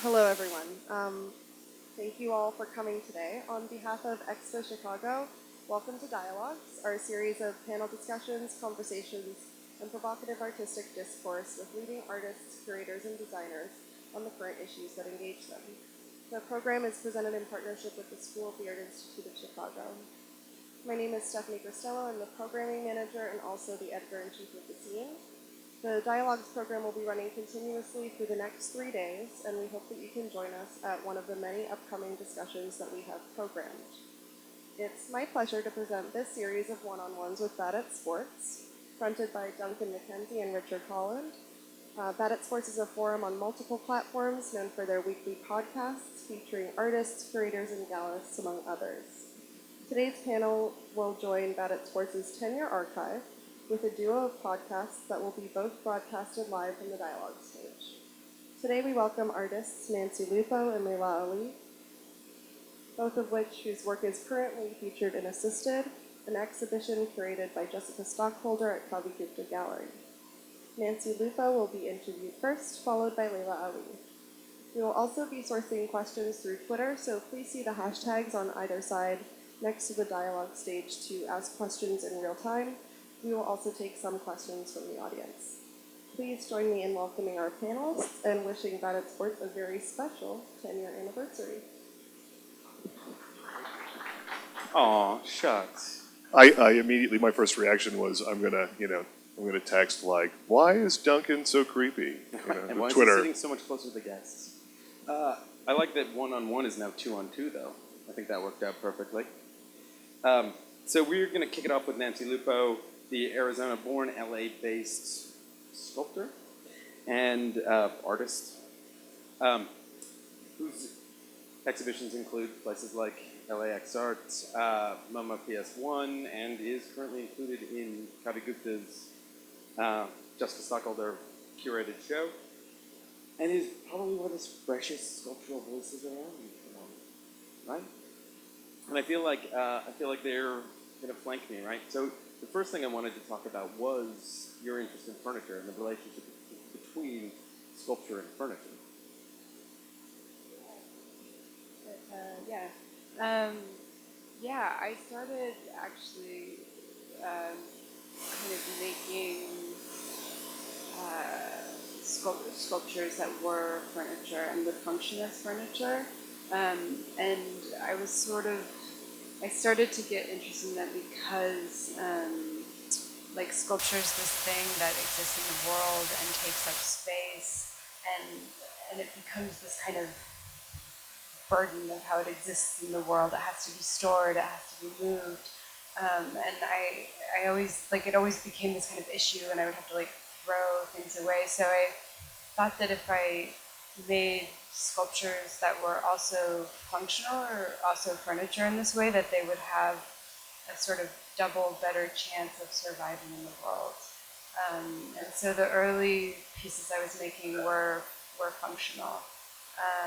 Hello, everyone. Thank you all for coming today. On behalf of EXPO Chicago, welcome to Dialogues, our series of panel discussions, conversations, and provocative artistic discourse with leading artists, curators, and designers on the current issues that engage them. The program is presented in partnership with the School of the Art Institute of Chicago. My name is Stephanie Cristello. I'm the programming manager and also the editor-in-chief of the zine. The Dialogues program will be running continuously through the next 3 days, and we hope that you can join us at one of the many upcoming discussions that we have programmed. It's my pleasure to present this series of one-on-ones with Bad at Sports, fronted by Duncan, MacKenzie, and Richard Holland. Bad at Sports is a forum on multiple platforms known for their weekly podcasts featuring artists, curators, and gallerists, among others. Today's panel will join Bad at Sports' 10-year archive with a duo of podcasts that will be both broadcasted live from the Dialogue stage. Today we welcome artists Nancy Lupo and Laylah Ali, both of whose work is currently featured in Assisted, an exhibition curated by Jessica Stockholder at Kavi Gupta Gallery. Nancy Lupo will be interviewed first, followed by Laylah Ali. We will also be sourcing questions through Twitter, so please see the hashtags on either side next to the Dialogue stage to ask questions in real time. We will also take some questions from the audience. Please join me in welcoming our panelists and wishing Bad at Sports a very special 10-year anniversary. Aw, shucks. I immediately, my first reaction was, I'm gonna text like, why is Duncan so creepy? And why Twitter. is he sitting so much closer to the guests? I like that one-on-one is now two-on-two, though. I think that worked out perfectly. So we're going to kick it off with Nancy Lupo, the Arizona-born, LA-based sculptor and artist, whose exhibitions include places like LAX Art, Moma PS1, and is currently included in Kavi Gupta's Jessica Stockholder curated show, and is probably one of the freshest sculptural voices around, right? And I feel like they're going to flank me, right? So the first thing I wanted to talk about was your interest in furniture and the relationship between sculpture and furniture. I started actually kind of making sculptures that were furniture and would function as furniture. And I started to get interested in that because sculpture is this thing that exists in the world and takes up space, and it becomes this kind of burden of how it exists in the world. It has to be stored, it has to be moved, and I always, it always became this kind of issue, and I would have to throw things away. So I thought that if I made sculptures that were also functional or also furniture in this way, that they would have a sort of double better chance of surviving in the world. And so the early pieces I was making were functional.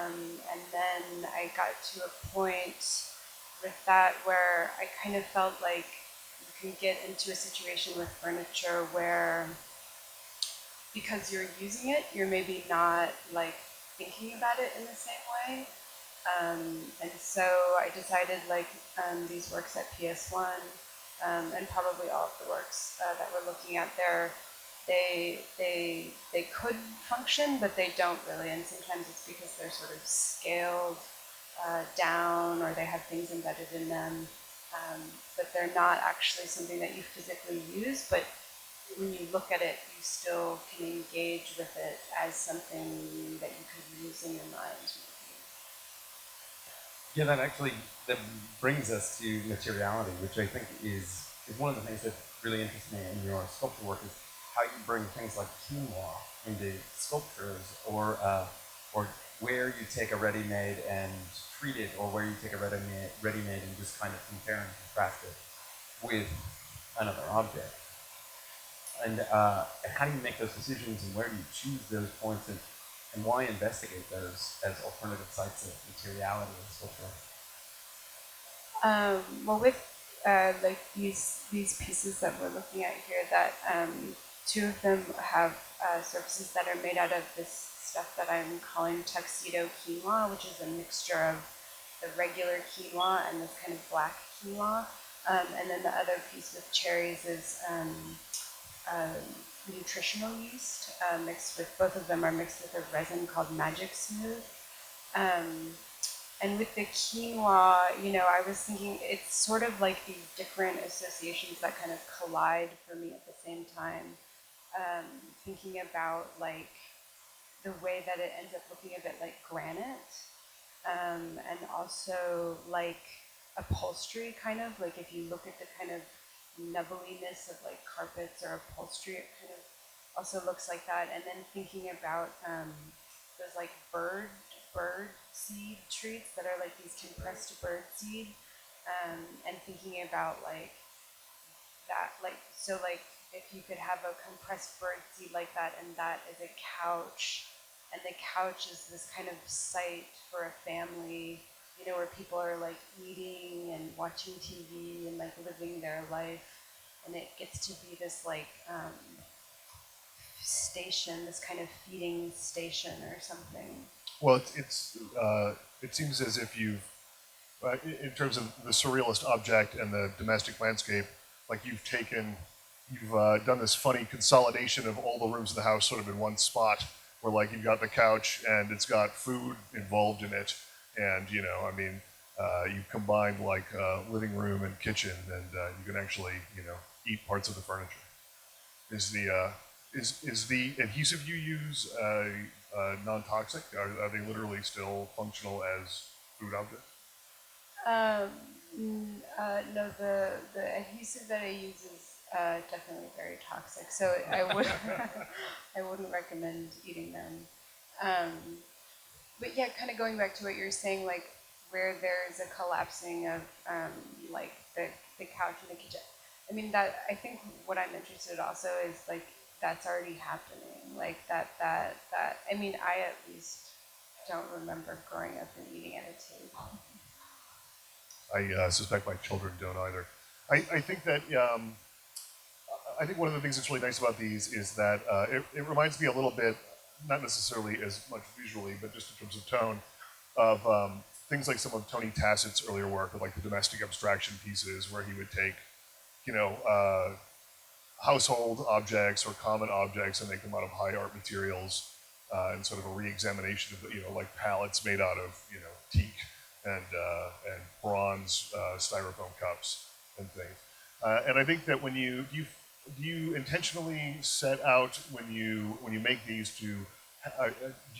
And then I got to a point with that where I kind of felt like you can get into a situation with furniture where, because you're using it, you're maybe not thinking about it in the same way. And so I decided these works at PS1, and probably all of the works that we're looking at there, they could function, but they don't really. And sometimes it's because they're sort of scaled down, or they have things embedded in them, but they're not actually something that you physically use, but when you look at it, you still can engage with it as something that you could use in your mind. Yeah, that brings us to materiality, which I think is one of the things that really interests me in your sculpture work, is how you bring things like quinoa into sculptures, or where you take a ready-made and treat it, or where you take a ready-made and just kind of compare and contrast it with another object. And how do you make those decisions, and where do you choose those points, and why investigate those as alternative sites of materiality in sculpture? Well, with these pieces that we're looking at here, that two of them have surfaces that are made out of this stuff that I'm calling Tuxedo Quinoa, which is a mixture of the regular quinoa and this kind of black quinoa. And then the other piece with cherries is nutritional yeast mixed with, both of them are mixed with a resin called Magic Smooth. And with the quinoa, I was thinking it's sort of like these different associations that kind of collide for me at the same time. Thinking about like the way that it ends up looking a bit like granite, and also like upholstery, kind of like if you look at the kind of nubbliness of like carpets or upholstery, it kind of also looks like that. And then thinking about those like bird seed treats that are like these compressed bird seed, and thinking about like that, like, so like if you could have a compressed bird seed like that, and that is a couch, and the couch is this kind of site for a family, where people are like eating and watching TV and like living their life, and it gets to be this like station, this kind of feeding station or something. Well, it seems as if you've, in terms of the surrealist object and the domestic landscape, like you've done this funny consolidation of all the rooms in the house sort of in one spot, where like you've got the couch and it's got food involved in it, and you've combined like living room and kitchen, and you can actually eat parts of the furniture. Is the adhesive you use non-toxic? Are they literally still functional as food objects? No, the adhesive that I use is definitely very toxic, so I wouldn't recommend eating them. But yeah, kind of going back to what you're saying, like where there's a collapsing of like the couch in the kitchen. I mean, that, I think what I'm interested also is like that's already happening. Like that. I mean, I at least don't remember growing up and eating at a table. I suspect my children don't either. I think that I think one of the things that's really nice about these is that it reminds me a little bit, not necessarily as much visually, but just in terms of tone, of things like some of Tony Tasset's earlier work, with like the domestic abstraction pieces, where he would take, household objects or common objects and make them out of high art materials, and sort of a re-examination of like palettes made out of teak and bronze styrofoam cups and things. And I think that when you intentionally set out when you make these to do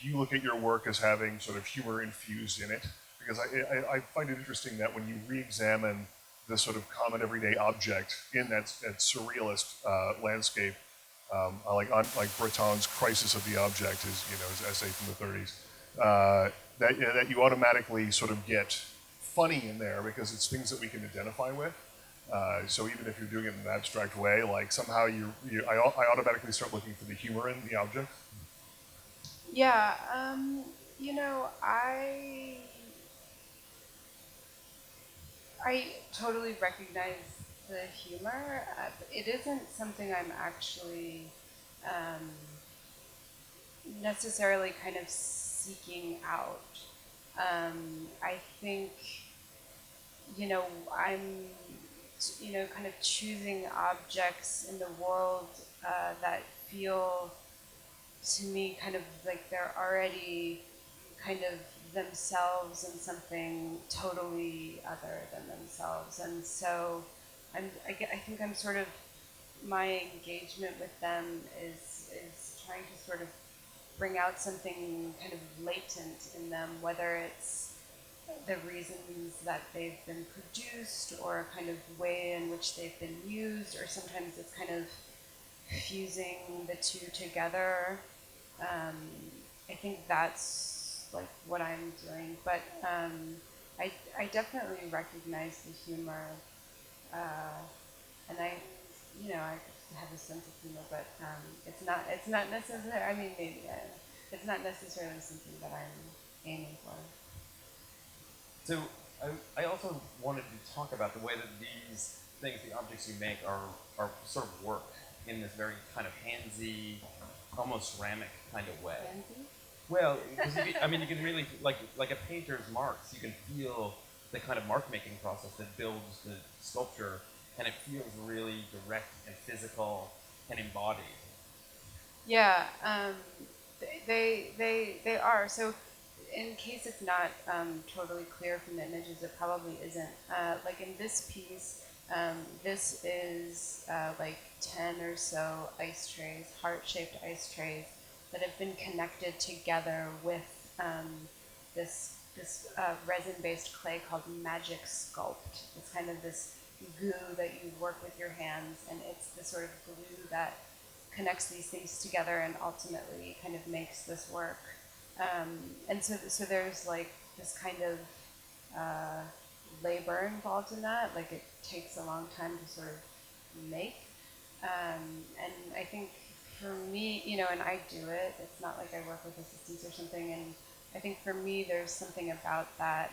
you look at your work as having sort of humor infused in it? Because I find it interesting that when you re-examine the sort of common everyday object in that surrealist landscape, like Breton's Crisis of the Object, his essay from the 30s, that you automatically sort of get funny in there because it's things that we can identify with. So even if you're doing it in an abstract way, like somehow I automatically start looking for the humor in the object. Yeah, I totally recognize the humor. It isn't something I'm actually necessarily kind of seeking out. I think, I'm, kind of choosing objects in the world that feel to me kind of like they're already kind of themselves and something totally other than themselves. And so I think I'm sort of, my engagement with them is trying to sort of bring out something kind of latent in them, whether it's the reasons that they've been produced or a kind of way in which they've been used, or sometimes it's kind of fusing the two together. I think that's like what I'm doing, but I definitely recognize the humor, and I have a sense of humor, but it's not necessarily. I mean, maybe it's not necessarily something that I'm aiming for. So I also wanted to talk about the way that these things, the objects you make, are sort of work in this very kind of handsy, almost ceramic kind of way. Nancy? Well, because you can really like a painter's marks. You can feel the kind of mark making process that builds the sculpture, and it feels really direct and physical and embodied. Yeah, they are. So, in case it's not totally clear from the images, it probably isn't. Like in this piece, this is like 10 or so ice trays, heart-shaped ice trays that have been connected together with this resin-based clay called Magic Sculpt. It's kind of this goo that you work with your hands, and it's the sort of glue that connects these things together and ultimately kind of makes this work. And so there's like this kind of labor involved in that. Like it takes a long time to sort of make. And I think for me, and I do it. It's not like I work with assistants or something. And I think for me, there's something about that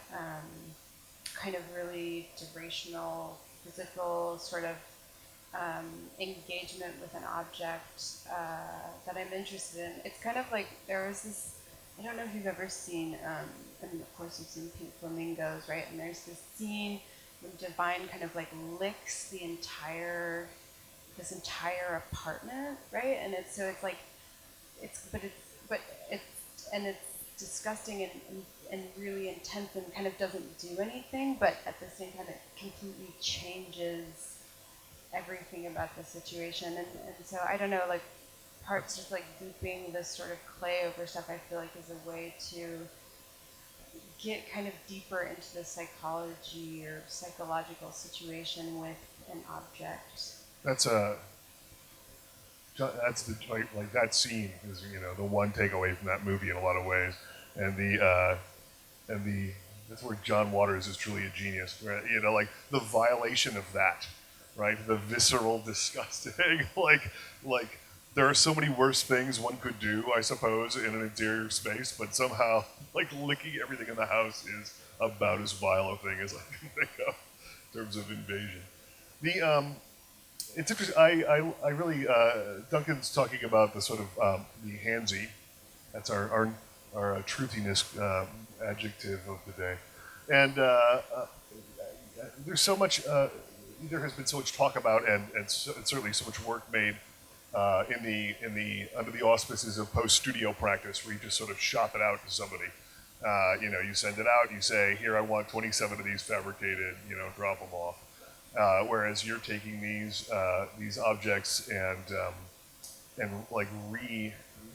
kind of really durational, physical sort of engagement with an object that I'm interested in. It's kind of like there was this, I don't know if you've ever seen, and of course you've seen Pink Flamingos, right? And there's this scene when Divine kind of like licks this entire apartment, right? And it's like, it's disgusting and really intense and kind of doesn't do anything, but at the same time it completely changes everything about the situation. And so I don't know, like parts just like looping this sort of clay over stuff I feel like is a way to get kind of deeper into the psychology or psychological situation with an object. That's the like that scene is the one takeaway from that movie in a lot of ways, and the that's where John Waters is truly a genius, right? Like the violation of that, right? The visceral, disgusting, like there are so many worse things one could do, I suppose, in an interior space, but somehow like licking everything in the house is about as vile a thing as I can think of in terms of invasion. It's interesting. I really Duncan's talking about the sort of the handsy. That's our truthiness adjective of the day, and there's so much. There has been so much talk about, and certainly so much work made in the under the auspices of post studio practice, where you just sort of shop it out to somebody. You send it out. You say, "Here, I want 27 of these fabricated. Drop them off." Whereas you're taking these objects and like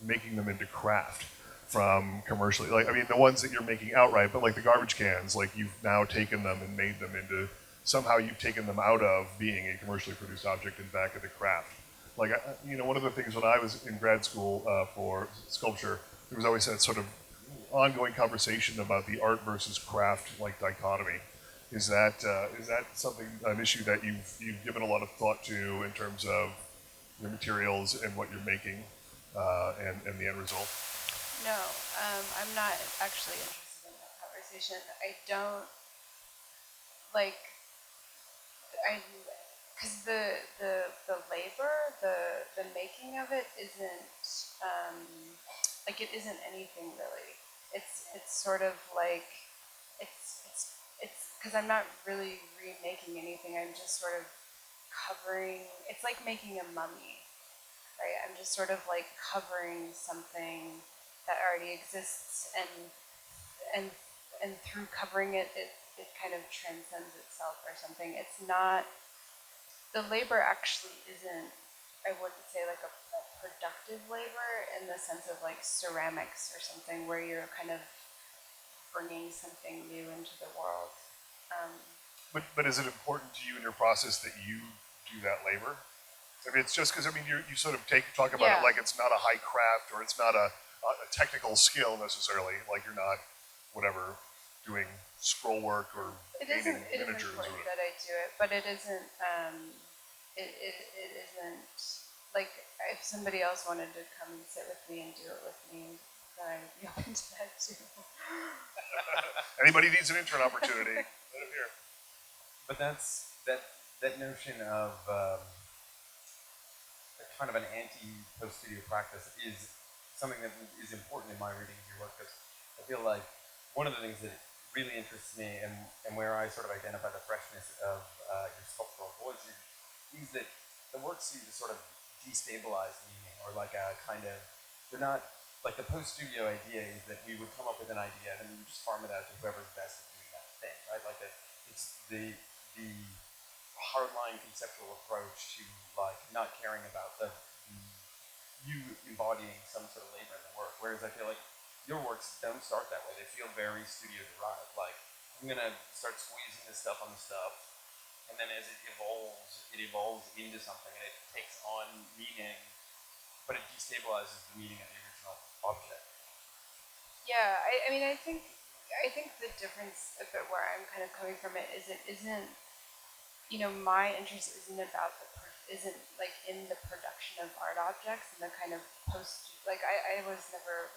making them into craft from commercially. Like the ones that you're making outright, but like the garbage cans, like you've now taken them and made them into somehow you've taken them out of being a commercially produced object and back into craft. Like one of the things when I was in grad school for sculpture, there was always that sort of ongoing conversation about the art versus craft like dichotomy. Is that an issue that you've given a lot of thought to in terms of your materials and what you're making and the end result? No, I'm not actually interested in that conversation. I don't like because the labor, the making of it isn't like it isn't anything really. It's sort of like it's because I'm not really remaking anything. I'm just sort of covering. It's like making a mummy, right? I'm just sort of like covering something that already exists, and through covering it, it kind of transcends itself or something. It's not. The labor actually isn't. I wouldn't say like a productive labor in the sense of like ceramics or something where you're kind of bringing something new into the world. But is it important to you in your process that you do that labor? It's just because you sort of talk about it like it's not a high craft or it's not a technical skill necessarily. Like you're not doing scroll work or painting miniatures. It isn't important that I do it, but it isn't. It isn't like if somebody else wanted to come and sit with me and do it with me, then I would be open to that too. Anybody needs an intern opportunity, let him hear. But that's that notion of kind of an anti-post studio practice is something that is important in my reading of your work, because I feel like one of the things that really interests me and where I sort of identify the freshness of your sculptural voice is that the work seems to sort of destabilize meaning, or like a kind of, they're not, like the post-studio idea is that we would come up with an idea and then we just farm it out to whoever's best at doing that thing, right? Like it's the hardline conceptual approach to like not caring about the you embodying some sort of labor in the work. Whereas I feel like your works don't start that way. They feel very studio derived. Like I'm gonna start squeezing this stuff on the stuff, and then as it evolves into something, and it takes on meaning, but it destabilizes the meaning of the original object. Yeah, I mean, I think the difference a bit where I'm kind of coming from it isn't my interest isn't like in the production of art objects and the kind of I was never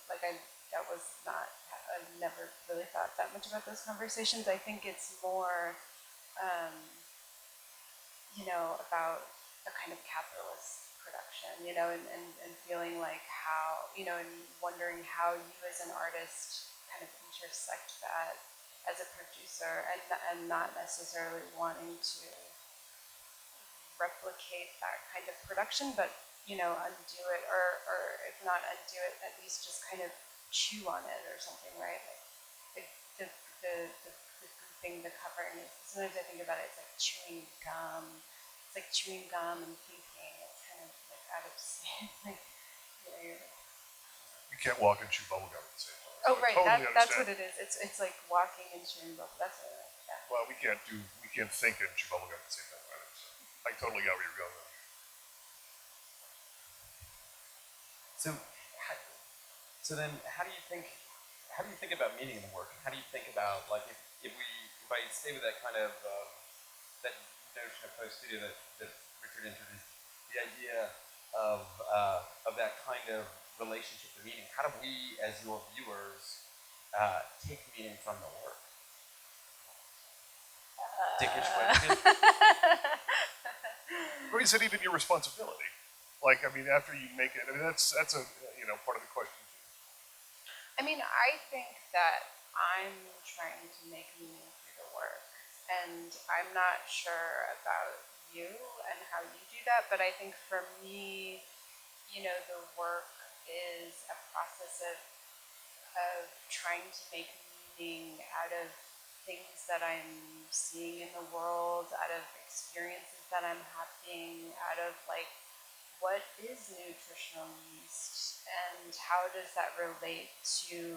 like I that was not I never really thought that much about those conversations. I think it's more about a kind of capitalist production, and feeling like how, and wondering how you as an artist kind of intersect that as a producer, and not necessarily wanting to replicate that kind of production, but undo it, or if not undo it, at least just kind of chew on it or something, right? Like the goofing, the covering. Sometimes I think about it, it's like chewing gum. It's like chewing gum and thinking. It's kind of like out of sync. Like, You can't walk and chew bubblegum at the same time. Oh, So right. I totally That's what understand. it is. It's like walking and chewing bubble. That's what it is. Yeah. Well, we can't think and chew bubblegum at the same time either. So I totally got where you're going there. So then, how do you think about meaning in the work? How do you think about, like, if I stay with that kind of that notion of post-studio that Richard introduced, the idea of that kind of relationship to meaning. How do we, as your viewers, take meaning from the work? Dickish question. Or is it even your responsibility? Like, I mean, after you make it, I mean, that's a part of the question too. I mean, I think that I'm trying to make meaning through the work, and I'm not sure about you and how you do that, but I think for me, the work is a process of trying to make meaning out of things that I'm seeing in the world, out of experiences that I'm having, out of like, what is nutritional yeast and how does that relate to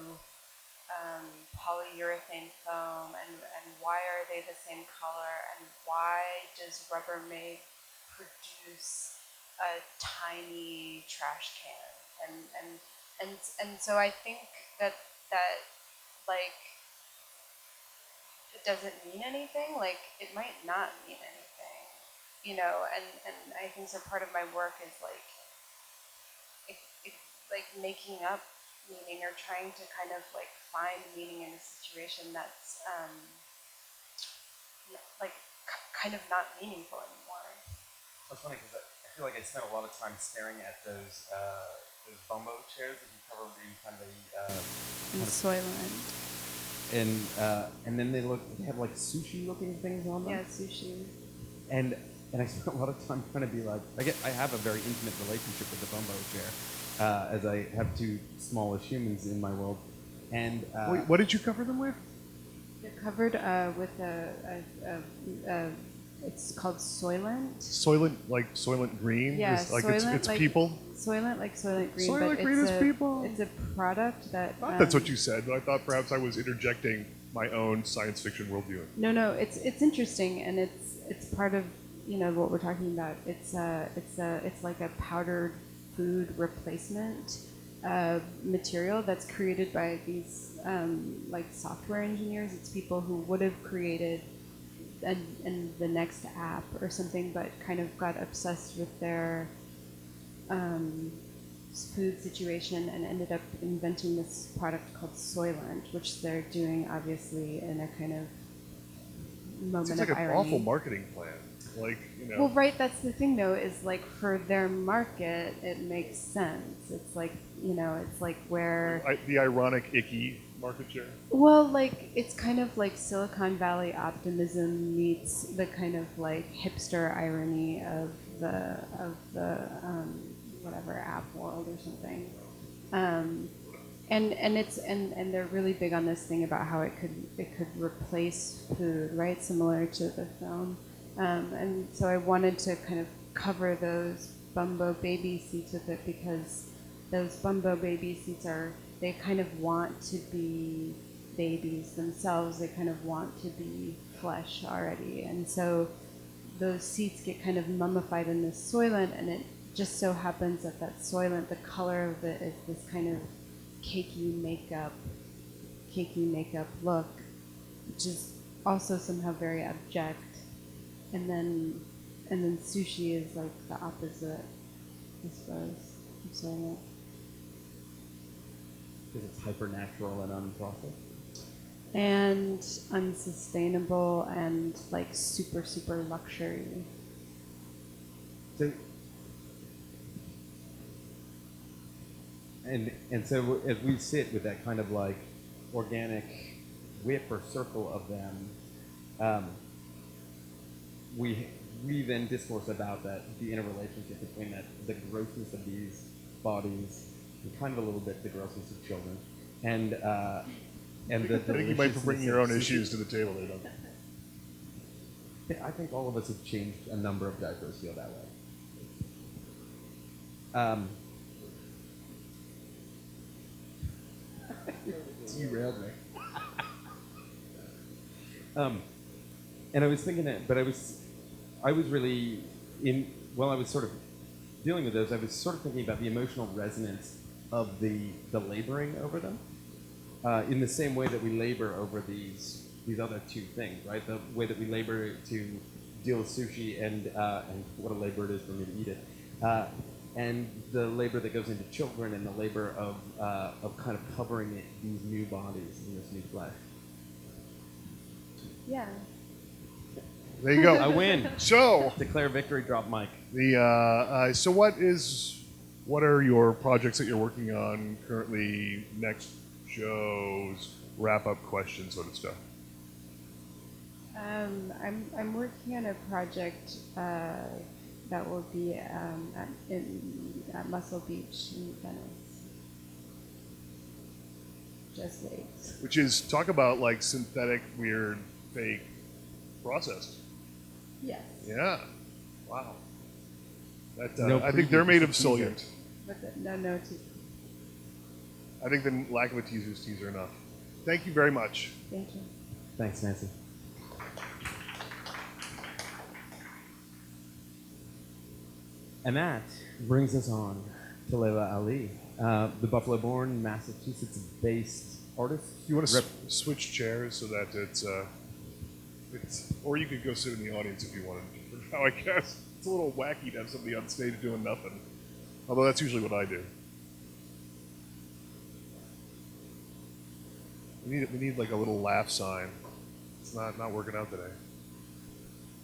polyurethane foam, and why are they the same color, and why does Rubbermaid produce a tiny trash can, and so I think that like it doesn't mean anything, like it might not mean anything, and I think so part of my work is like like making up meaning, or trying to kind of like find meaning in a situation that's like kind of not meaningful anymore. It's funny because I feel like I spent a lot of time staring at those bumbo chairs that you covered in kind of In Soylent. And then they have like sushi looking things on them. Yeah, sushi. And I spent a lot of time trying to be like, I have a very intimate relationship with the bumbo chair, as I have two smallish humans in my world. And Wait, what did you cover them with? They're covered with it's called Soylent. Soylent, like Soylent Green? Yeah, like Soylent, it's like people? Soylent, like Soylent Green. Soylent but Green it's is people? It's a product that... I thought that's what you said, but I thought perhaps I was interjecting my own science fiction worldview. No, it's interesting, and it's part of what we're talking about. It's like a powdered food replacement material that's created by these like software engineers. It's people who would have created and the next app or something, but kind of got obsessed with their food situation and ended up inventing this product called Soylent, which they're doing obviously in a kind of moment Seems like of an irony. awful marketing plan. Like, you know. Well, right, that's the thing though, is like for their market, it makes sense. It's like, you know, it's like where, The ironic, icky market share. well, like it's kind of like Silicon Valley optimism meets the kind of like hipster irony of the whatever app world or something. And they're really big on this thing about how it could replace food, right? Similar to the film. And so I wanted to kind of cover those bumbo baby seats with it, because those bumbo baby seats they kind of want to be babies themselves. They kind of want to be flesh already. And so those seats get kind of mummified in this soylent, and it just so happens that soylent, the color of it is this kind of cakey makeup look, which is also somehow very abject. And then sushi is like the opposite, I suppose, of soylent. Because it's hyper-natural and unprocessed. And unsustainable and like super, super luxury. So, and so as we sit with that kind of like organic whip or circle of them, we then discourse about the interrelationship between the grossness of these bodies and kind of a little bit the grossness of children, and the I think you might be bringing your own issues to the table there, Duncan. I think all of us have changed a number of diapers feel that way. Derailed me. And I was thinking that, but I was really while I was sort of dealing with those, I was sort of thinking about the emotional resonance of the laboring over them, in the same way that we labor over these other two things, right? The way that we labor to deal with sushi and what a labor it is for me to eat it, and the labor that goes into children, and the labor of kind of covering these new bodies in this new flesh. Yeah. There you go. I win. So Declare victory. Drop mic. So what are your projects that you're working on currently? Next shows, wrap up questions, sort of stuff. I'm working on a project that will be at Muscle Beach in Venice. Just wait. Which is, talk about like synthetic, weird, fake, processed. Yes. Yeah. Wow. That, No I think they're made of teaser. Silient. But no teaser. I think the lack of a teaser is teaser enough. Thank you very much. Thank you. Thanks, Nancy. And that brings us on to Laylah Ali, the Buffalo-born, Massachusetts-based artist. You want to switch chairs so that it's, or you could go sit in the audience if you wanted. For now, I guess it's a little wacky to have somebody on stage doing nothing. Although that's usually what I do. We need like a little laugh sign. It's not working out today.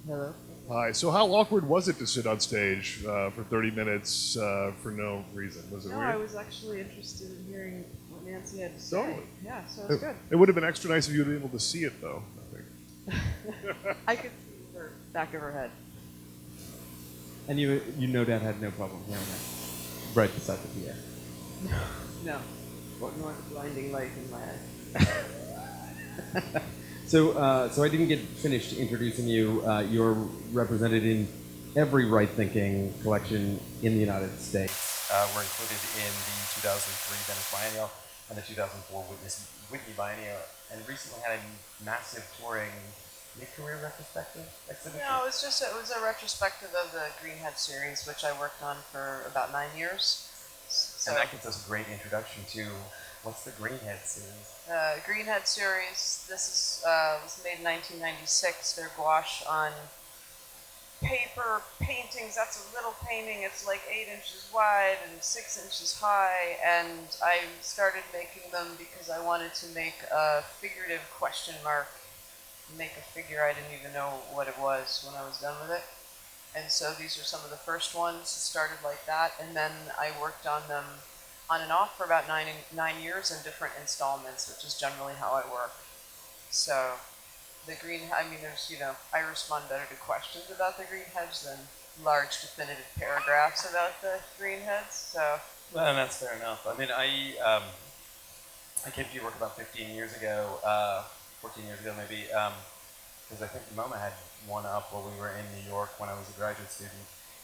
Hello. Hi. So how awkward was it to sit on stage for 30 minutes for no reason? Was it No, weird? I was actually interested in hearing what Nancy had to say. Totally. Yeah, so it was good. It would have been extra nice if you would have been able to see it, though, I think. I could see her back of her head. And you no doubt had no problem hearing that right beside the PA. No. What more blinding light in my eyes? So I didn't get finished introducing you. You're represented in every right-thinking collection in the United States. We're included in the 2003 Venice Biennial and the 2004 Whitney Biennial, and recently had a massive touring mid-career retrospective exhibition. No, it was a retrospective of the Greenhead series, which I worked on for about 9 years. So, And that gives us a great introduction to what's the Greenhead series? Greenhead series, this is was made in 1996. They're gouache on paper paintings. That's a little painting. It's like 8 inches wide and 6 inches high. And I started making them because I wanted to make a figurative question mark, make a figure. I didn't even know what it was when I was done with it. And so these are some of the first ones. It started like that, and then I worked on them on and off for about 9 years in different installments, which is generally how I work. So the green, I mean, there's, I respond better to questions about the green hedge than large definitive paragraphs about the green heads. So. Well, and that's fair enough. I mean, I came to your work about 15 years ago, 14 years ago maybe, because I think Moma had one up while we were in New York when I was a graduate student,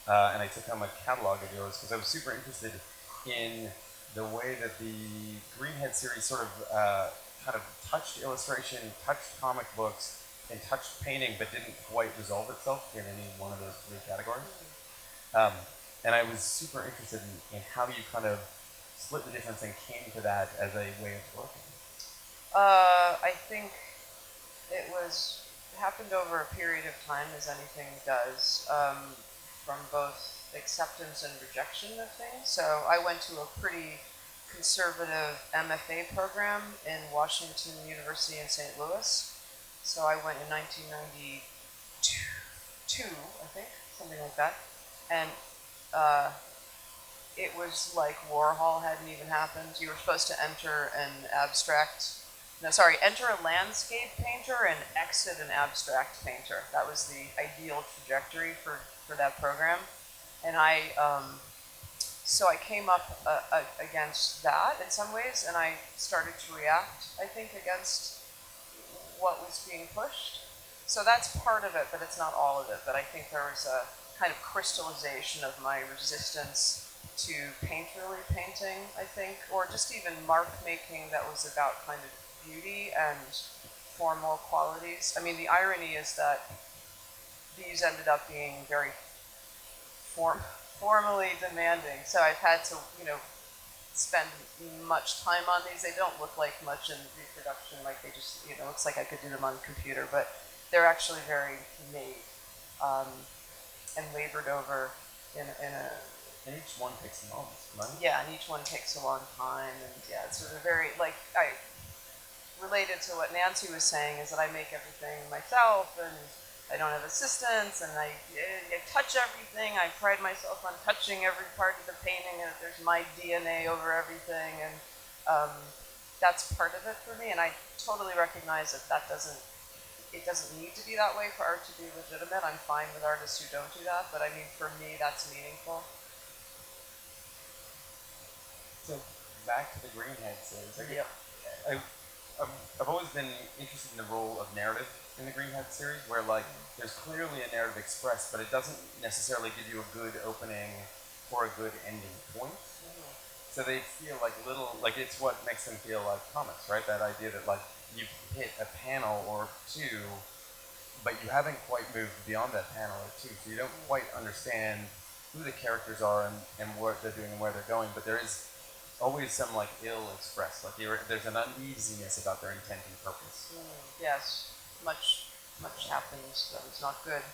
and I took home a catalog of yours because I was super interested in the way that the Greenhead series sort of kind of touched illustration, touched comic books, and touched painting, but didn't quite resolve itself in any one of those three categories. And I was super interested in how you kind of split the difference and came to that as a way of working. I think it happened over a period of time, as anything does, from both acceptance and rejection of things. So I went to a pretty conservative MFA program in Washington University in St. Louis. So I went in 1992, I think, something like that. And it was like Warhol hadn't even happened. You were supposed to enter enter a landscape painter and exit an abstract painter. That was the ideal trajectory for that program. And so I came up against that in some ways, and I started to react, I think, against what was being pushed. So that's part of it, but it's not all of it. But I think there was a kind of crystallization of my resistance to painterly painting, I think, or just even mark making that was about kind of beauty and formal qualities. I mean, the irony is that these ended up being very formally demanding. So I've had to, spend much time on these. They don't look like much in reproduction, like they just, looks like I could do them on a computer, but they're actually very made and labored over in a. And each one takes a moment, right? Yeah, and each one takes a long time, and yeah, it's sort of very, I related to what Nancy was saying is that I make everything myself, and I don't have assistants, and I touch everything. I pride myself on touching every part of the painting, and there's my DNA over everything, and that's part of it for me, and I totally recognize that it doesn't need to be that way for art to be legitimate. I'm fine with artists who don't do that, but I mean, for me, that's meaningful. So back to the Greenhead series. Yep. I've always been interested in the role of narrative in the Greenhead series, where there's clearly a narrative expressed, but it doesn't necessarily give you a good opening or a good ending point. Mm-hmm. So they feel it's what makes them feel like comics, right? That idea that you've hit a panel or two, but you haven't quite moved beyond that panel or two, so you don't quite understand who the characters are and what they're doing and where they're going, but there is always some ill expressed, there's an uneasiness about their intent and purpose. Yes, much happens that is not good.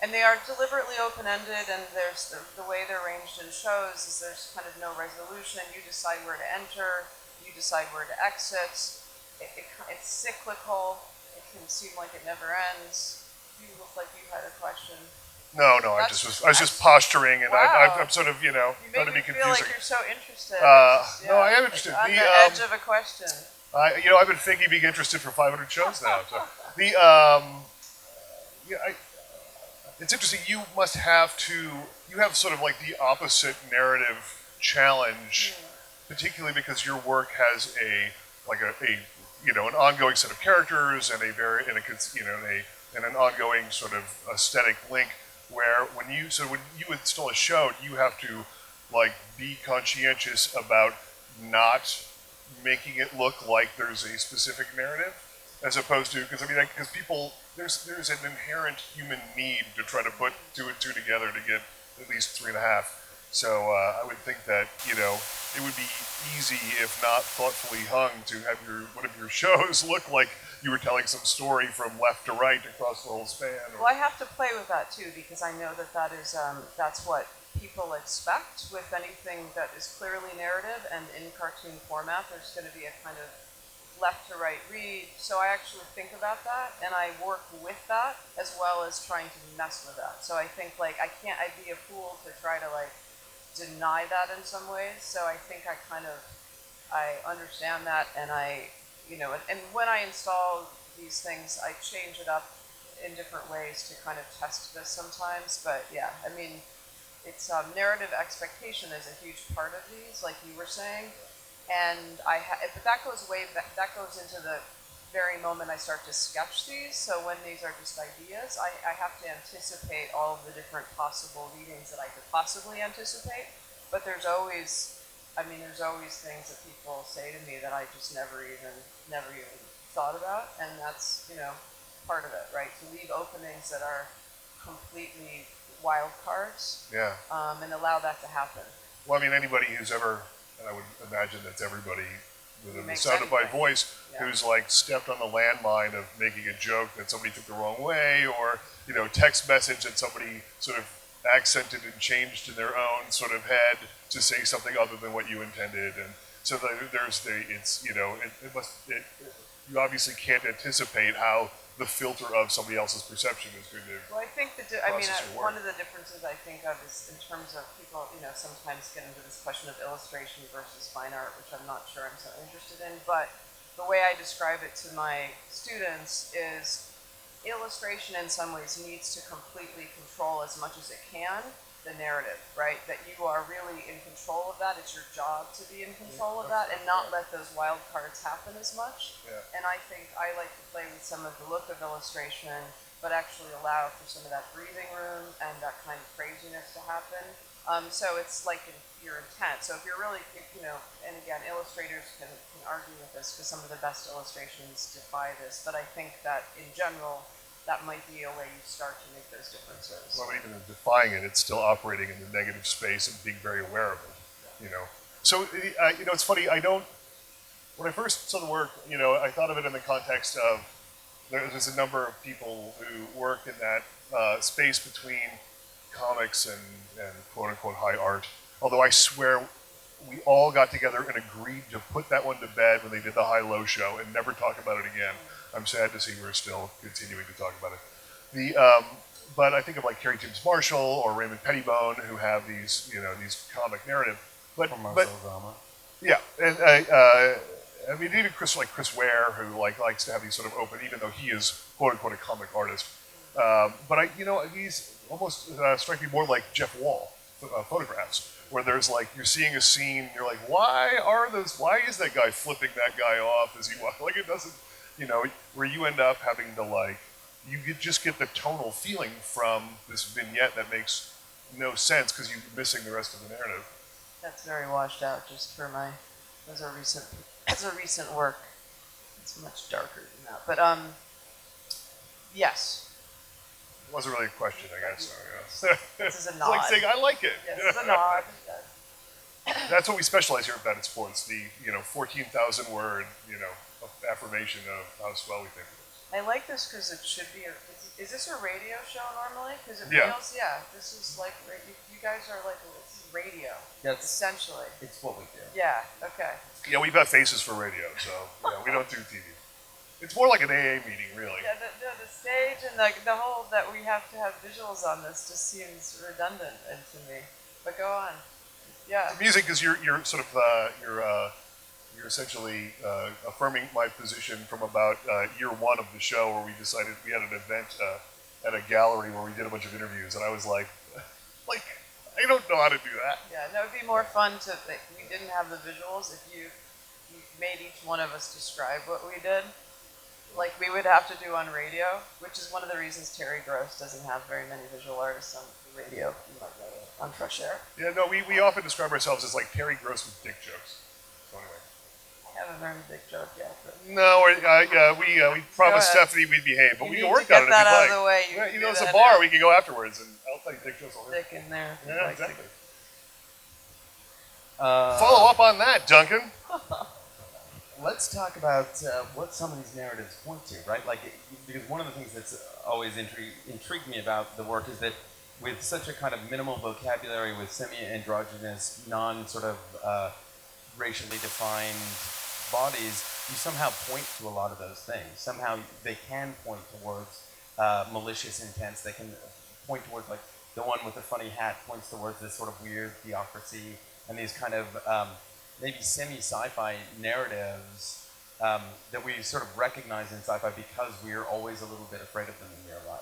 And they are deliberately open-ended, and there's the way they're arranged in shows is there's kind of no resolution. You decide where to enter, you decide where to exit. It's cyclical. It can seem like it never ends. You look like you had a question. No, I was just posturing, and wow. I'm sort of, trying to be confusing. You feel like you're so interested. No, I am interested. On the edge of a question. I've been thinking being interested for 500 shows now. So it's interesting. You have sort of the opposite narrative challenge, particularly because your work has an ongoing set of characters and an ongoing sort of aesthetic link. Where when you install a show, you have to be conscientious about not making it look like there's a specific narrative, as opposed to because people there's an inherent human need to try to put 2 and 2 together to get at least 3.5. So I would think that it would be easy, if not thoughtfully hung, to have one of your shows look like you were telling some story from left to right across the whole span. Well, I have to play with that too, because I know that is that's what people expect with anything that is clearly narrative and in cartoon format. There's going to be a kind of left to right read. So I actually think about that and I work with that as well as trying to mess with that. So I think like I'd be a fool to try to like deny that in some ways. So I think I understand that, and and when I install these things, I change it up in different ways to kind of test this sometimes. But yeah, I mean, it's narrative expectation is a huge part of these, like you were saying, and but that goes way back. That goes into the very moment I start to sketch these. So when these are just ideas, I have to anticipate all of the different possible readings that I could possibly anticipate. But there's always things that people say to me that I just never even thought about, and that's part of it, right? To leave openings that are completely wild cards, Yeah. And allow that to happen. Well, I mean, anybody who's ever, and I would imagine that's everybody within the Makes sound of my anything. voice, Yeah. who's like stepped on the landmine of making a joke that somebody took the wrong way, or text message that somebody sort of accented and changed in their own sort of head to say something other than what you intended, and so you obviously can't anticipate how the filter of somebody else's perception is going to. Well, I think one of the differences I think of is in terms of people, sometimes get into this question of illustration versus fine art, which I'm not sure I'm so interested in. But the way I describe it to my students is illustration in some ways needs to completely control as much as it can the narrative, right? That you are really in control of that. It's your job to be in control of that and not let those wild cards happen as much. Yeah. And I think I like to play with some of the look of illustration, but actually allow for some of that breathing room and that kind of craziness to happen. So it's like your intent. So if you're really, and again, illustrators can argue with this because some of the best illustrations defy this, but I think that in general, that might be a way you start to make those differences. Well, even in defying it, it's still operating in the negative space and being very aware of it. So it's funny. When I first saw the work, I thought of it in the context of there's a number of people who work in that space between comics and quote unquote high art. Although I swear we all got together and agreed to put that one to bed when they did the high-low show and never talk about it again. I'm sad to see we're still continuing to talk about it. But I think of like Carrie James Marshall or Raymond Pettibone, who have these comic narrative. But yeah, and I mean even Chris Ware, who likes to have these sort of open, even though he is quote unquote a comic artist. But these almost strike me more like Jeff Wall photographs, where there's like you're seeing a scene, you're like, why is that guy flipping that guy off as he walks? Like it doesn't, where you end up having to just get the tonal feeling from this vignette that makes no sense because you're missing the rest of the narrative. That's very washed out. Just for as a recent work. It's much darker than that, but yes. It wasn't really a question, I guess. So, yeah. This is a It's nod. like saying, I like it. Yes, it's a nod. That's what we specialize here at Bennett Sports, the 14,000 word affirmation of how swell we think it is. I like this because it should be is this a radio show normally? Because it Yeah. feels, this is like, you guys are like, this is radio, Yes. essentially. It's what we do. Yeah, okay. Yeah, we've got faces for radio, so we don't do TV. It's more like an AA meeting, really. Yeah, the stage and the whole that we have to have visuals on this just seems redundant to me. But go on. Yeah. The music is you're sort of you're essentially affirming my position from about year one of the show, where we decided we had an event at a gallery where we did a bunch of interviews, and I was like I don't know how to do that. Yeah, no, it'd be more fun if we didn't have the visuals. If you made each one of us describe what we did, like we would have to do on radio, which is one of the reasons Terry Gross doesn't have very many visual artists on the radio on Fresh Air. Yeah, no, we often describe ourselves as like Terry Gross with dick jokes. So anyway. I haven't heard a big joke yet. But No, we promised ahead. Stephanie we'd behave, but You we need can to work get on it if that you'd out like. of the way. You Yeah, can do it's a that bar. now. We can go afterwards, and I'll tell you dick jokes. Stick in there. if you'd Yeah, like to. exactly. Follow up on that, Duncan. Let's talk about what some of these narratives point to, right? Because one of the things that's always intrigued me about the work is that with such a kind of minimal vocabulary, with semi-androgynous, non-sort of racially defined bodies, you somehow point to a lot of those things. Somehow they can point towards malicious intents. They can point towards, like, the one with the funny hat points towards this sort of weird theocracy and these kind of maybe semi-sci-fi narratives that we sort of recognize in sci-fi because we're always a little bit afraid of them in real life.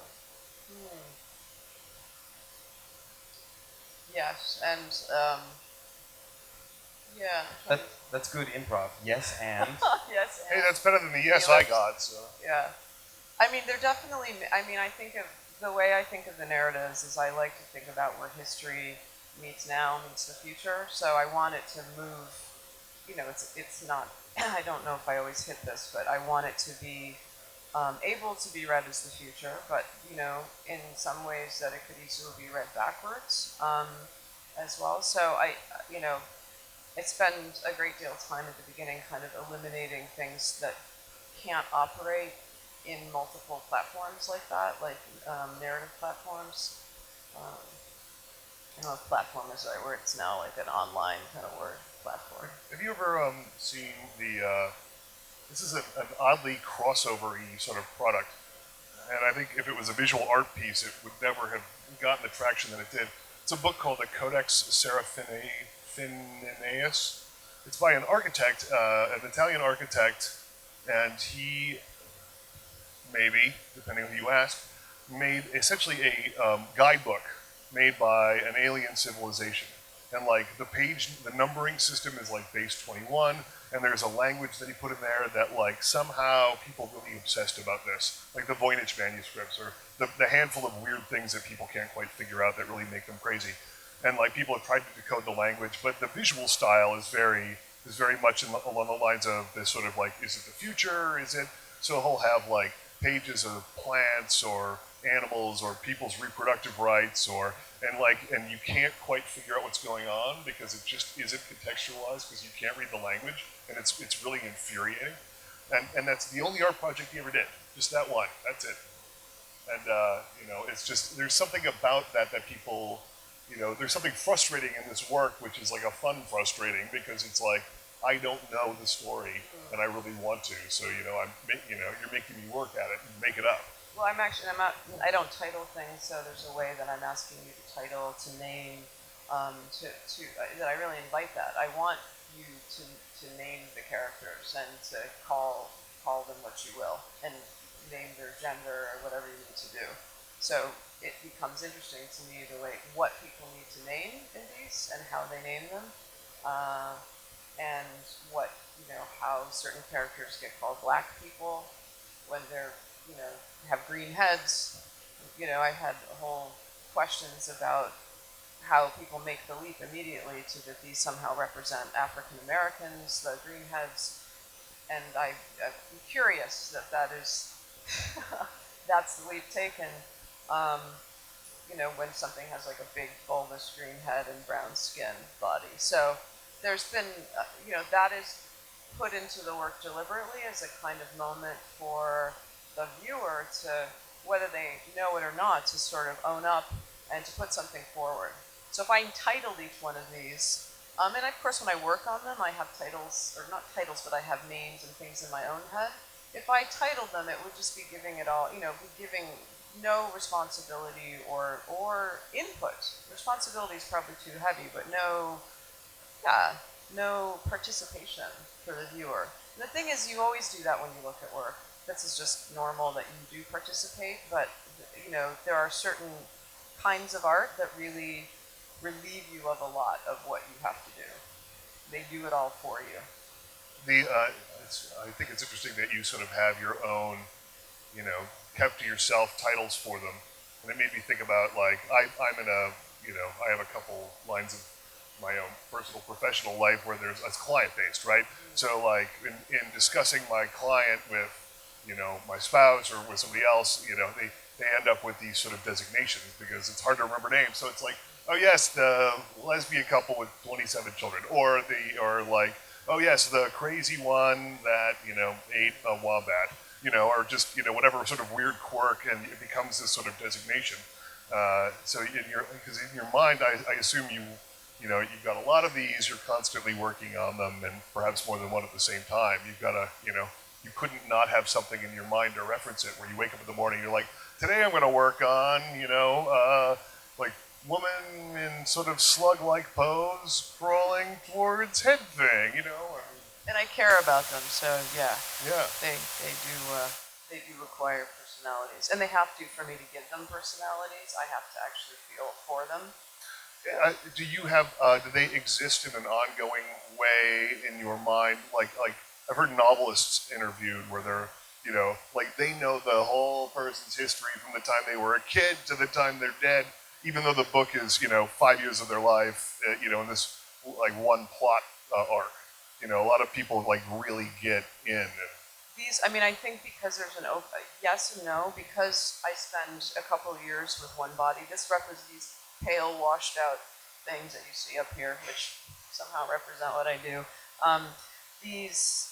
Yes, and yeah. That's good improv. Yes, and. Yes, and. Hey, that's better than the yes I got. So. Yeah. I mean, they're definitely, I mean, I think of, the way I think of the narratives is I like to think about where history meets now, meets the future. So I want it to move, you know, it's not, I don't know if I always hit this, but I want it to be able to be read as the future, but, you know, in some ways that it could easily be read backwards as well. So you know, I spend a great deal of time at the beginning kind of eliminating things that can't operate in multiple platforms like that, like narrative platforms. I don't know if platform is the right word. It's now like an online kind of word, platform. Have you ever seen the, this is an oddly crossover-y sort of product, and I think if it was a visual art piece, it would never have gotten the traction that it did. It's a book called the Codex Serafinaeus. It's by an architect, an Italian architect, and he, maybe, depending on who you ask, made essentially a guidebook made by an alien civilization. And like the numbering system is like base 21, and there's a language that he put in there that like somehow people really obsessed about this, like the Voynich manuscripts or the handful of weird things that people can't quite figure out that really make them crazy. And like people have tried to decode the language, but the visual style is very much along the lines of this sort of like, is it the future? Is it? So he'll have like pages of plants or animals or people's reproductive rights and you can't quite figure out what's going on because it just isn't contextualized because you can't read the language, and it's really infuriating. And that's the only art project he ever did, just that one. That's it. And you know, it's just there's something about that people, you know, there's something frustrating in this work, which is like a fun frustrating because it's like I don't know the story and I really want to. So you know, you're making me work at it and make it up. Well, I don't title things, so there's a way that I'm asking you to title, to name, that I really invite that. I want you to name the characters and to call them what you will, and name their gender or whatever you need to do. So it becomes interesting to me the way what people need to name in these and how they name them, and what, you know, how certain characters get called black people when they're, you know, have green heads. You know, I had whole questions about how people make the leap immediately to that these somehow represent African Americans, the green heads, and I'm curious that is that's the leap taken. You know, when something has like a big bulbous green head and brown skin body. So there's been, you know, that is put into the work deliberately as a kind of moment for the viewer to, whether they know it or not, to sort of own up and to put something forward. So if I entitled each one of these, and of course when I work on them, I have titles, or not titles, but I have names and things in my own head. If I titled them, it would just be giving it all, you know, giving no responsibility or input. Responsibility is probably too heavy, but no participation for the viewer. And the thing is, you always do that when you look at work. This is just normal that you do participate, but you know, there are certain kinds of art that really relieve you of a lot of what you have to do. They do it all for you. I think it's interesting that you sort of have your own, you know, kept to yourself titles for them, and it made me think about like I'm in a, you know, I have a couple lines of my own personal professional life where it's client based, right? So like in discussing my client with, you know, my spouse or with somebody else, you know, they end up with these sort of designations because it's hard to remember names. So it's like, oh yes, the lesbian couple with 27 children, or like, oh yes, the crazy one that, you know, ate a wombat, you know, or just, you know, whatever sort of weird quirk, and it becomes this sort of designation. So because in your mind, I assume you've got a lot of these, you're constantly working on them, and perhaps more than one at the same time. You've got to, you couldn't not have something in your mind to reference it, where you wake up in the morning, you're like, today I'm going to work on, like woman in sort of slug-like pose, crawling towards head thing, And I care about them, so yeah. Yeah. They do require personalities, and they have to for me to give them personalities. I have to actually feel for them. Do you have? Do they exist in an ongoing way in your mind? Like I've heard novelists interviewed where they're, like they know the whole person's history from the time they were a kid to the time they're dead, even though the book is, 5 years of their life, in this like one plot arc. A lot of people like really get in. These, I think because there's an yes and no, because I spend a couple of years with one body. This represents these pale, washed out things that you see up here, which somehow represent what I do.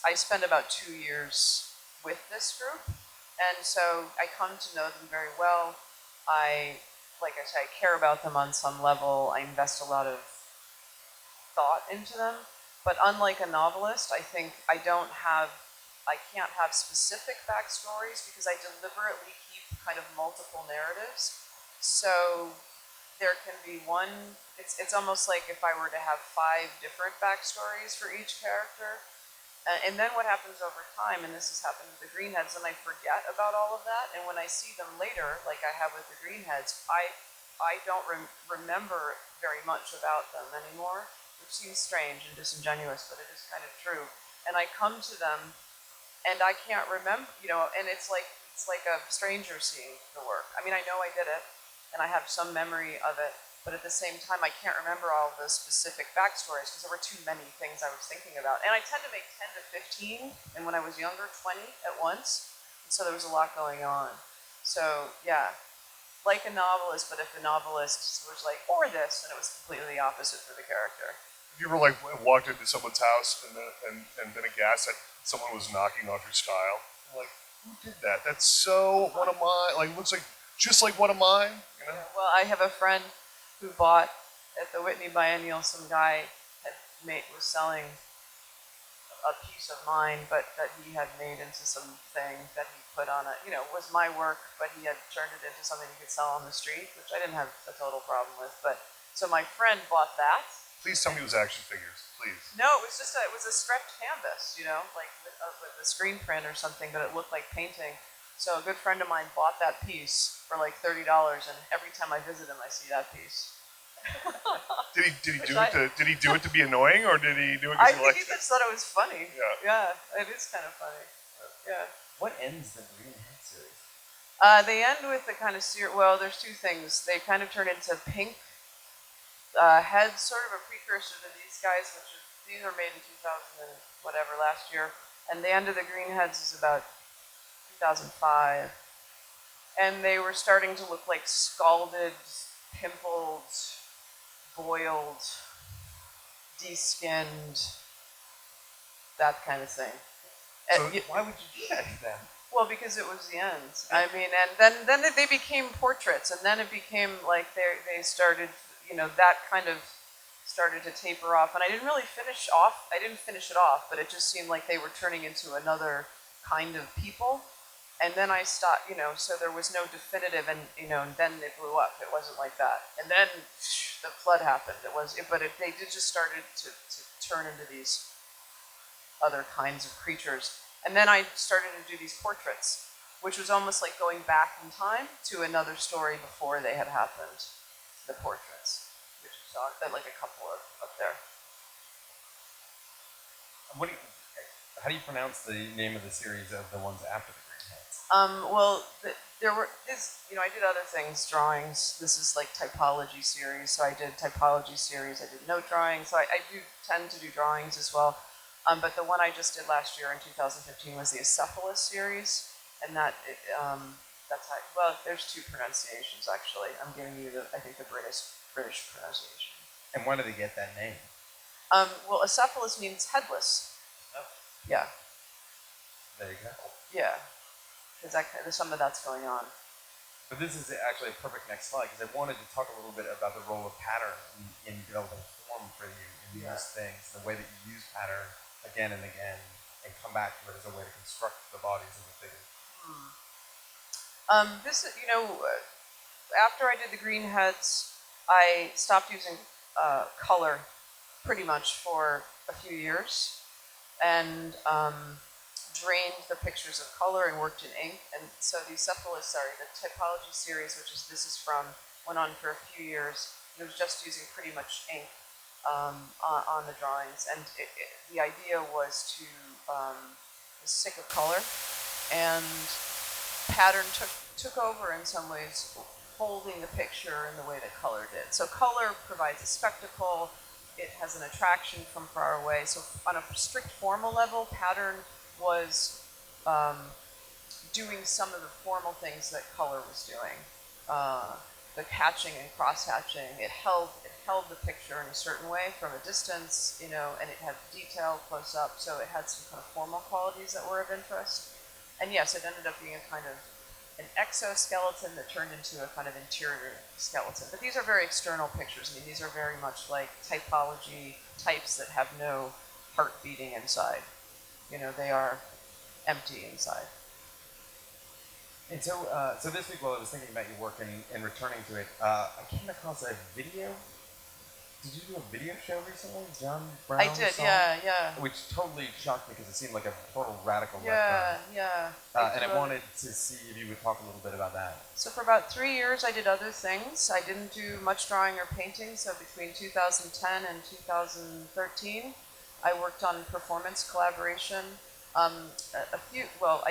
I spend about 2 years with this group, and so I come to know them very well. Like I say, I care about them on some level. I invest a lot of thought into them, but unlike a novelist, I think I can't have specific backstories because I deliberately keep kind of multiple narratives. So there can be one, it's almost like if I were to have 5 different backstories for each character. And then what happens over time, and this has happened with the greenheads, and I forget about all of that. And when I see them later, like I have with the greenheads, I don't remember very much about them anymore, which seems strange and disingenuous, but it is kind of true. And I come to them, and I can't remember, and it's like a stranger seeing the work. I know I did it, and I have some memory of it, but at the same time, I can't remember all of the specific backstories because there were too many things I was thinking about. And I tend to make 10 to 15, and when I was younger, 20 at once. And so there was a lot going on. So yeah, like a novelist, but if the novelist was like, or this, and it was completely the opposite for the character. Have you ever like walked into someone's house and been aghast that someone was knocking off your style? You're like, who did that? That's so one of mine. Like, looks like just like one of mine. Yeah, well, I have a friend who bought at the Whitney Biennial. Some guy was selling a piece of mine, but that he had made into something that he put on was my work, but he had turned it into something he could sell on the street, which I didn't have a total problem with. But so my friend bought that. Please tell me it was action figures, please. No, it was just it was a stretched canvas, like with a screen print or something, but it looked like painting. So a good friend of mine bought that piece for like $30, and every time I visit him, I see that piece. Did he do it to be annoying, or did he do it because he liked it? I think he just thought it was funny. Yeah. Yeah, it is kind of funny. Yeah. What ends the Greenhead series? They end with the kind of well, there's 2 things. They kind of turn into pink heads, sort of a precursor to these guys, these were made in 2000 and whatever last year, and the end of the Greenheads is about 2005, and they were starting to look like scalded, pimpled, boiled, de-skinned, that kind of thing. So why would you do that to them? Well, because it was the end. And then they became portraits, and then it became like they started, that kind of started to taper off. And I didn't finish it off, but it just seemed like they were turning into another kind of people. And then I stopped, so there was no definitive, and then it blew up. It wasn't like that. And then the flood happened. They just started to turn into these other kinds of creatures. And then I started to do these portraits, which was almost like going back in time to another story before they had happened. The portraits, which you saw, like a couple up there. How do you pronounce the name of the series of the ones after the Greenheads? Well, there were I did other things, drawings. This is like typology series, so I did typology series. I did note drawing, so I do tend to do drawings as well. But the one I just did last year in 2015 was the Acephalus series, and that's how. Well, there's 2 pronunciations actually. I'm giving you the British pronunciation. And why do they get that name? Well, Acephalus means headless. Oh. Yeah. There you go. Yeah. Because some of that's going on. But this is actually a perfect next slide, because I wanted to talk a little bit about the role of pattern in developing form form for you in these things, the way that you use pattern again and again and come back to it as a way to construct the bodies of the figures? This, after I did the green heads, I stopped using color pretty much for a few years and drained the pictures of color and worked in ink. And so the typology series, which is this is from, went on for a few years. It was just using pretty much ink on the drawings. And the idea was to, was sick of color, and pattern took over in some ways, holding the picture in the way that color did. So color provides a spectacle, it has an attraction from far away. So on a strict formal level, pattern was doing some of the formal things that color was doing. The hatching and cross-hatching, it held the picture in a certain way from a distance, and it had detail close up, so it had some kind of formal qualities that were of interest. And yes, it ended up being a kind of an exoskeleton that turned into a kind of interior skeleton. But these are very external pictures. I mean, these are very much like typology types that have no heart beating inside. They are empty inside. And so, so this week while I was thinking about your work and returning to it, I came across a video. Did you do a video show recently, John Brown's I did, song? yeah. Which totally shocked me because it seemed like a total radical left turn. Yeah. And I wanted to see if you would talk a little bit about that. So for about 3 years, I did other things. I didn't do much drawing or painting. So between 2010 and 2013, I worked on performance collaboration. I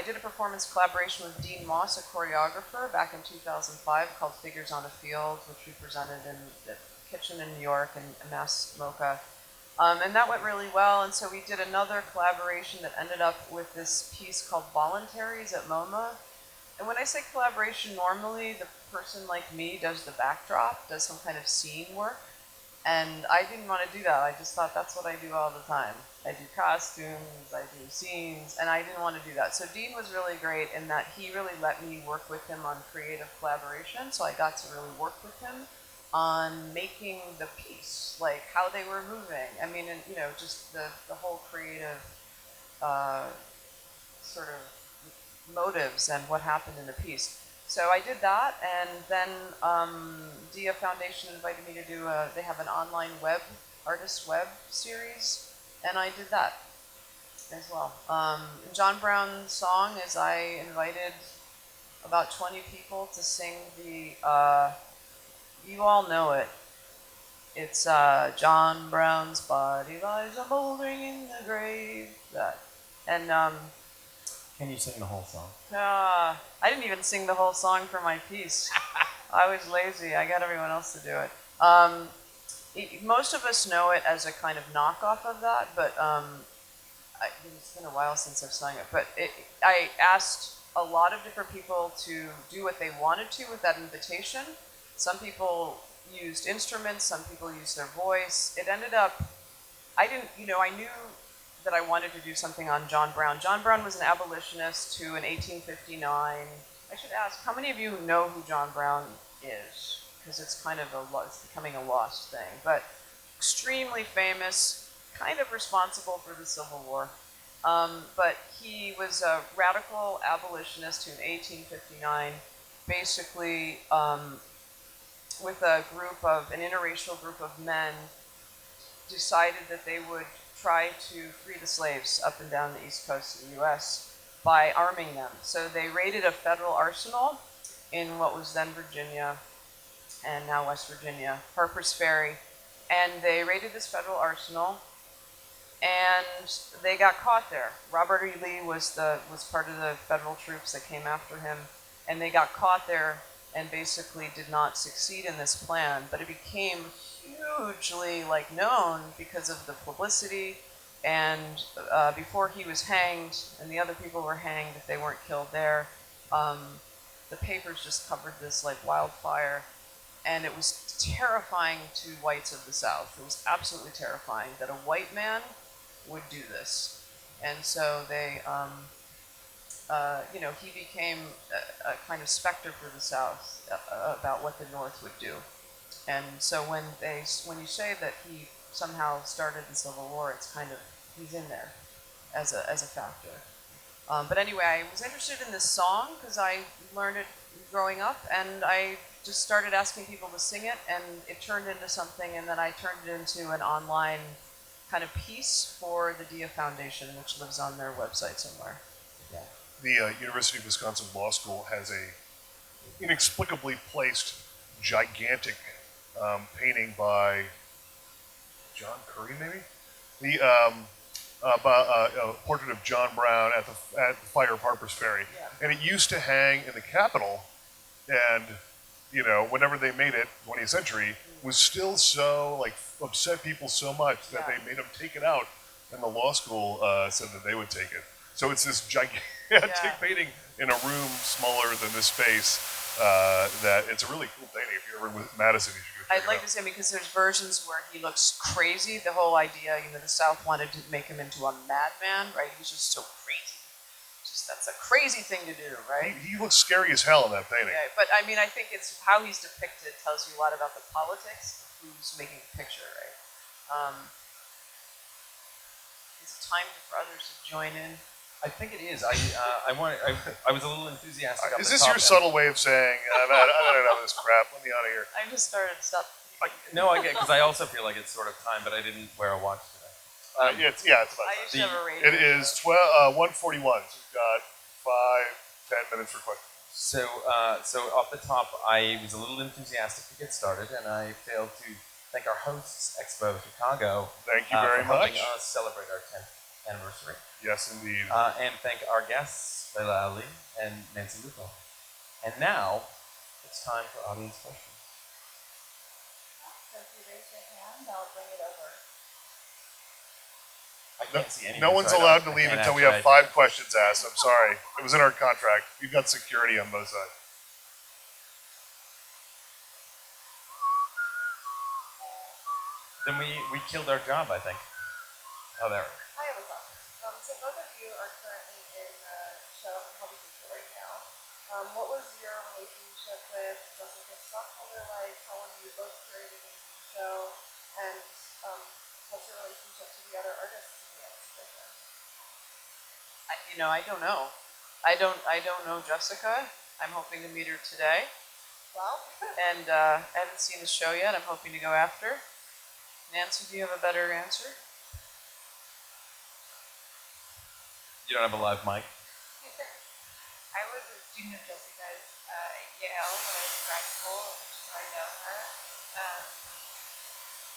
did a performance collaboration with Dean Moss, a choreographer, back in 2005 called Figures on a Field, which we presented in the Kitchen in New York and Mass Mocha. And that went really well, and so we did another collaboration that ended up with this piece called Voluntaries at Moma. And when I say collaboration, normally the person like me does the backdrop, does some kind of scene work, and I didn't want to do that. I just thought that's what I do all the time. I do costumes, I do scenes, and I didn't want to do that. So Dean was really great in that he really let me work with him on creative collaboration, so I got to really work with him on making the piece, like how they were moving. I mean, and, just the whole creative sort of motives and what happened in the piece. So I did that, and then Dia Foundation invited me to do they have an online artist web series, and I did that as well. John Brown's song is I invited about 20 people to sing you all know it. It's John Brown's body lies a mouldering in the grave. That. And Can you sing the whole song? I didn't even sing the whole song for my piece. I was lazy. I got everyone else to do it. Most of us know it as a kind of knockoff of that, but it's been a while since I've sung it. But I asked a lot of different people to do what they wanted to with that invitation. Some people used instruments, some people used their voice. It ended up, I knew that I wanted to do something on John Brown. John Brown was an abolitionist who in 1859, I should ask, how many of you know who John Brown is? Because it's kind of it's becoming a lost thing. But extremely famous, kind of responsible for the Civil War. But he was a radical abolitionist who in 1859 basically with an interracial group of men, decided that they would try to free the slaves up and down the east coast of the U.S. by arming them. So they raided a federal arsenal in what was then Virginia and now West Virginia, Harper's Ferry, and they raided this federal arsenal, and they got caught there. Robert E. Lee was part of the federal troops that came after him, and they got caught there and basically did not succeed in this plan, but it became hugely known because of the publicity, and before he was hanged and the other people were hanged, if they weren't killed there, the papers just covered this like wildfire, and it was terrifying to whites of the South. It was absolutely terrifying that a white man would do this, and so they he became a kind of specter for the South about what the North would do. And so when you say that he somehow started the Civil War, it's kind of, he's in there as a factor. But anyway, I was interested in this song because I learned it growing up, and I just started asking people to sing it, and it turned into something, and then I turned it into an online kind of piece for the Dia Foundation, which lives on their website somewhere. Yeah. The University of Wisconsin Law School has a inexplicably placed gigantic painting by John Curry, maybe? The portrait of John Brown at the fire of Harper's Ferry. Yeah. And it used to hang in the Capitol, and, you know, whenever they made it, 20th century, was still so, like, upset people so much that they made them take it out, and the law school said that they would take it. So it's this gigantic painting in a room smaller than this space. That it's a really cool painting. If you're ever with Madison, you should go check I'd like it out. to say, because there's versions where he looks crazy. The whole idea, you know, the South wanted to make him into a madman, right? He's just so crazy. Just that's a crazy thing to do, right? He looks scary as hell in that painting. Yeah, but I mean, I think it's how he's depicted tells you a lot about the politics of who's making the picture, right? Is it time for others to join in? I think it is. I was a little enthusiastic. Is this your subtle way of saying, I don't know this crap, let me out of here? I just started stuff. No, I get, because I also feel like it's sort of time, but I didn't wear a watch today. It's about I time. used to have a radio. It is 1:41, so we've got 5-10 minutes for questions. So off the top, I was a little enthusiastic to get started, and I failed to thank our hosts, EXPO Chicago, Thank you very for helping much. us celebrate our 10th anniversary. Yes, indeed. And thank our guests, Laylah Ali and Nancy Lupo. And now, it's time for audience questions. So if you raise your hand, I'll bring it over. I can't see anything. No one's so I allowed to don't- leave and until we actually have 5 questions asked. I'm sorry. It was in our contract. We've got security on both sides. Then we killed our job, I think. Oh, there. I have a question. So both of you are currently in a show in Kavi Gupta right now. What was your relationship with Jessica Stockholder like? How long have you both curated into the show? And what's your relationship to the other artists in the exhibition? I don't know. I don't know Jessica. I'm hoping to meet her today. Well, And I haven't seen the show yet. I'm hoping to go after. Nancy, do you have a better answer? You don't have a live mic? I was a student of Jessica's at Yale when I was in grad school, which is how I know her.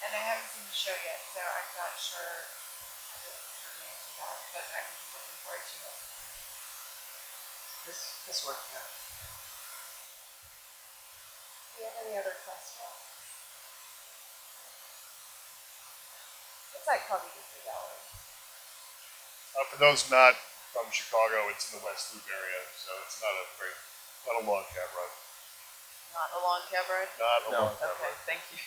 And I haven't seen the show yet, so I'm not sure how to answer that, but I'm looking forward to it. This worked out. do you have any other questions? It's at Kavi Gupta Gallery. For those not from Chicago, it's in the West Loop area, so it's not a long cab ride. Not a long cab ride? Not a No. long cab Okay, ride. thank you.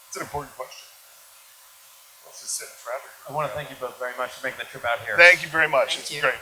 It's an important question. Let's just sit in traffic. I want to thank you both very much for making the trip out here. Thank you very much. Thank It's you. great.